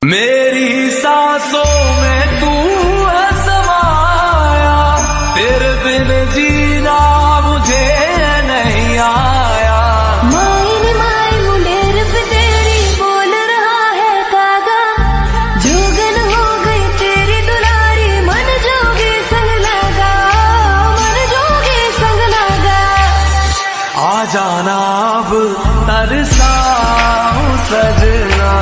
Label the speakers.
Speaker 1: मेरी सांसों में तू है समाया, तेरे बिन जीना मुझे नहीं आया।
Speaker 2: माइन माइन मुंडेर पे तेरी बोल रहा है कागा, जोगन हो गई तेरी दुलारी, मन जोगी संग लगा, मन जोगी संग लगा।
Speaker 1: आ जाना अब तरसाऊं सजना।